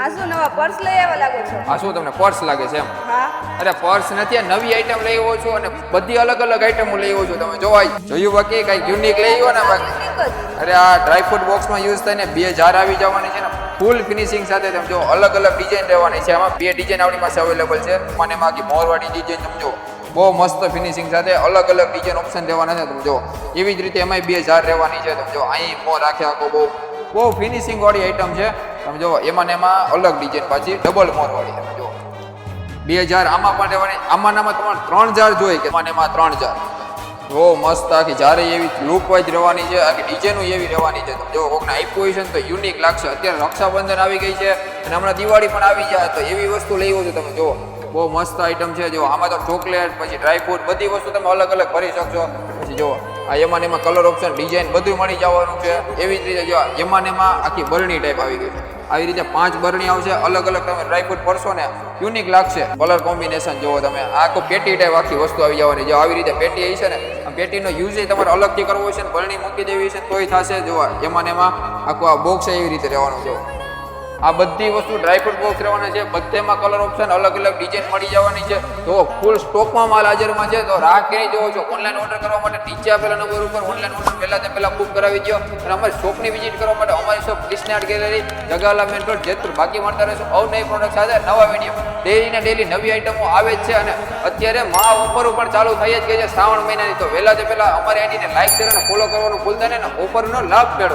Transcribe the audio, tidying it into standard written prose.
આ શું નવા પર્સ લઈ આવ્યા લાગો છો? આ શું તમને પર્સ લાગે છે એમ? હા. અરે પર્સ નથી, આ નવી આઈટમ લઈ આવ્યો છું અને બધી અલગ અલગ આઈટમો લઈ આવ્યો છું. તમે જોવા જોયું બાકી કઈ યુનિક લઈ આવ્યો ને બાકી? યુનિક જ. અરે આ ડ્રાયફ્રૂટ બોક્સમાં યુઝ થઈને 2000 આવી જવાની છે ને, ફૂલ ફિનિશિંગ સાથે. તમે જો અલગ અલગ ડિઝાઇન રહેવાની છે. આમાં 2 ડિઝાઇન આપણી પાસે અવેલેબલ છે. મને એમાં આખી મોરવાડી ડિઝાઇન તમે જો બહુ મસ્ત ફિનિશિંગ સાથે અલગ અલગ ડિઝાઇન ઓપ્શન રહેવાના છે. તમે જો એવી જ રીતે એમાંય 2000 રહેવાની છે. તમે જો અહીં મોર રાખે આખો બહુ ફિનિશિંગ વાળી આઈટમ છે. તમે જો એમાં ને એમાં અલગ ડિઝાઇન પાછી ડબલ મોર વાળી. તમે જો 2000 આમાં પણ રહેવાની. આમાં તમારે 3000 જોઈએ કે એમાં ને એમાં 3000. બહુ મસ્ત આખી જ્યારે એવી લુક વાઇઝ રહેવાની છે, આખી ડિઝાઇનો એવી રહેવાની છે. તમે જો કોકને આપ્યું છે ને તો યુનિક લાગશે. અત્યારે રક્ષાબંધન આવી ગઈ છે અને હમણાં દિવાળી પણ આવી જાય તો એવી વસ્તુ લઈ આવો છો. તમે જો બહુ મસ્ત આઈટમ છે. જો આમાં તો ચોકલેટ પછી ડ્રાયફ્રૂટ બધી વસ્તુ તમે અલગ અલગ ભરી શકશો. પછી જો આ એમાં ને એમાં કલર ઓપ્શન ડિઝાઇન બધું મળી જવાનું છે. એવી જ રીતે જો એમાં ને એમાં આખી બરણી ટાઈપ આવી ગઈ છે. આવી રીતે 5 બરણી આવશે. અલગ અલગ તમે ડ્રાયફ્રૂટ ભરશો ને યુનિક લાગશે. કલર કોમ્બિનેશન જોવો તમે. આખું પેટી ટાઈપ આખી વસ્તુ આવી જવાની. જો આવી રીતે પેટી આવી છે ને, આ પેટીનો યુઝ તમારે અલગથી કરવો છે ને બરણી મૂકી દેવી છે તોય થશે. જો એમાં ને એમાં આખું આ બોક્સ એવી રીતે રહેવાનું. જો આ બધી વસ્તુ ડ્રાયફ્રૂટ બોક્સ રહેવાના છે. બધેમાં કલર ઓપ્શન અલગ અલગ ડિઝાઇન મળી જવાની છે. તો ફૂલ સ્ટોકમાં માલ હાજરમાં છે. તો રાહ કરી જોવો છો. ઓનલાઈન ઓર્ડર કરવા માટે નીચે આપેલા નંબર ઉપર ઓનલાઈન ઓર્ડર પહેલા બુક કરાવી દો. અને અમારી શોપની વિઝિટ કરવા માટે અમારી shop Krishna art gallery, Jagala main road, Jetpur. બાકી મળતા રહેશો અવનવી પ્રોડક્ટ સાથે નવા વિડીયો. ડેલી નવી આઈટમો આવે જ છે. અને અત્યારે મહા ઓફરો પણ ચાલુ થઈ જ ગઈ છે શ્રાવણ મહિનાની. તો વહેલા તે પહેલા અમારી આઈડીને લાઈક શેર અને ફોલો કરવાનું ભૂલતા નહીં ને ઓફરનો લાભ મેળવો.